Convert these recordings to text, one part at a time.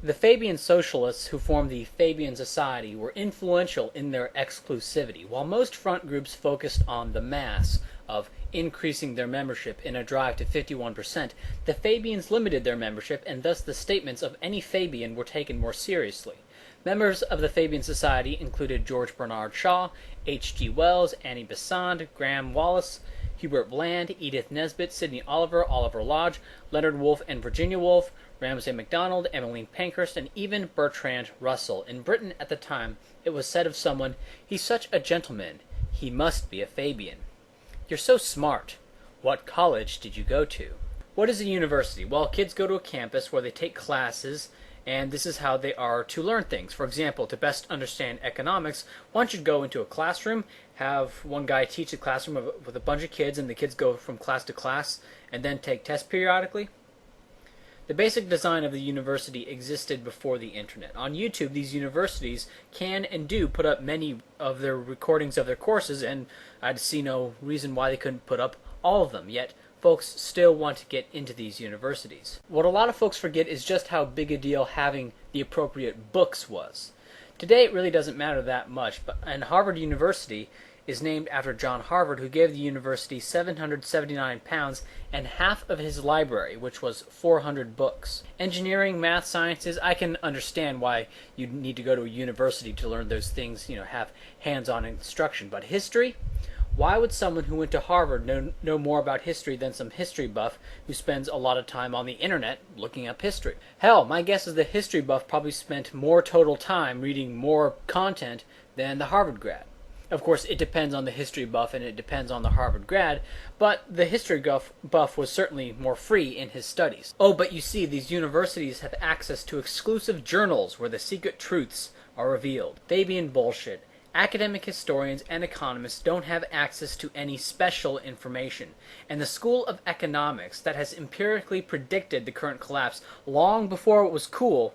The Fabian socialists who formed the Fabian Society were influential in their exclusivity. While most front groups focused on the mass of increasing their membership in a drive to 51%, the Fabians limited their membership, and thus the statements of any Fabian were taken more seriously. Members of the Fabian Society included George Bernard Shaw, H. G. Wells, Annie Besant, Graham Wallas, Hubert Bland, Edith Nesbit, Sidney Oliver, Oliver Lodge, Leonard Woolf and Virginia Woolf, Ramsay MacDonald, Emmeline Pankhurst, and even Bertrand Russell. In Britain at the time, it was said of someone, "He's such a gentleman, he must be a Fabian." You're so smart. What college did you go to? What is a university? Well, kids go to a campus where they take classes, and this is how they are to learn things. For example, to best understand economics, one should go into a classroom, have one guy teach the classroom with a bunch of kids, and the kids go from class to class, and then take tests periodically. The basic design of the university existed before the internet. On YouTube, these universities can and do put up many of their recordings of their courses, and I'd see no reason why they couldn't put up all of them, yet folks still want to get into these universities. What a lot of folks forget is just how big a deal having the appropriate books was. Today it really doesn't matter that much, and Harvard University is named after John Harvard, who gave the university £779 and half of his library, which was 400 books. Engineering, math, sciences, I can understand why you need to go to a university to learn those things, have hands-on instruction. But history? Why would someone who went to Harvard know more about history than some history buff who spends a lot of time on the internet looking up history? Hell, my guess is the history buff probably spent more total time reading more content than the Harvard grad. Of course, it depends on the history buff and it depends on the Harvard grad, but the history buff was certainly more free in his studies. Oh, but you see, these universities have access to exclusive journals where the secret truths are revealed. Fabian bullshit. Academic historians and economists don't have access to any special information, and the School of Economics that has empirically predicted the current collapse long before it was cool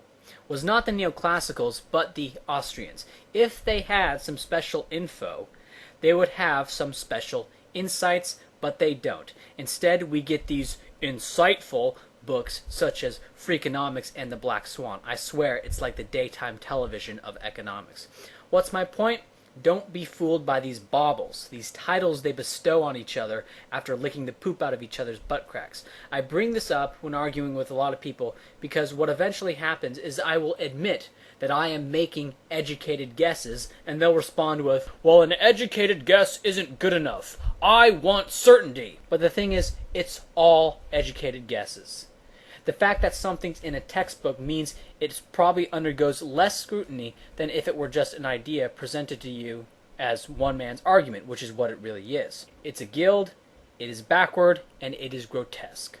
was not the neoclassicals, but the Austrians. If they had some special info, they would have some special insights, but they don't. Instead, we get these insightful books such as Freakonomics and The Black Swan. I swear, it's like the daytime television of economics. What's my point? Don't be fooled by these baubles, these titles they bestow on each other after licking the poop out of each other's butt cracks. I bring this up when arguing with a lot of people because what eventually happens is I will admit that I am making educated guesses, and they'll respond with, "Well, an educated guess isn't good enough. I want certainty." But the thing is, it's all educated guesses. The fact that something's in a textbook means it probably undergoes less scrutiny than if it were just an idea presented to you as one man's argument, which is what it really is. It's a guild, it is backward, and it is grotesque.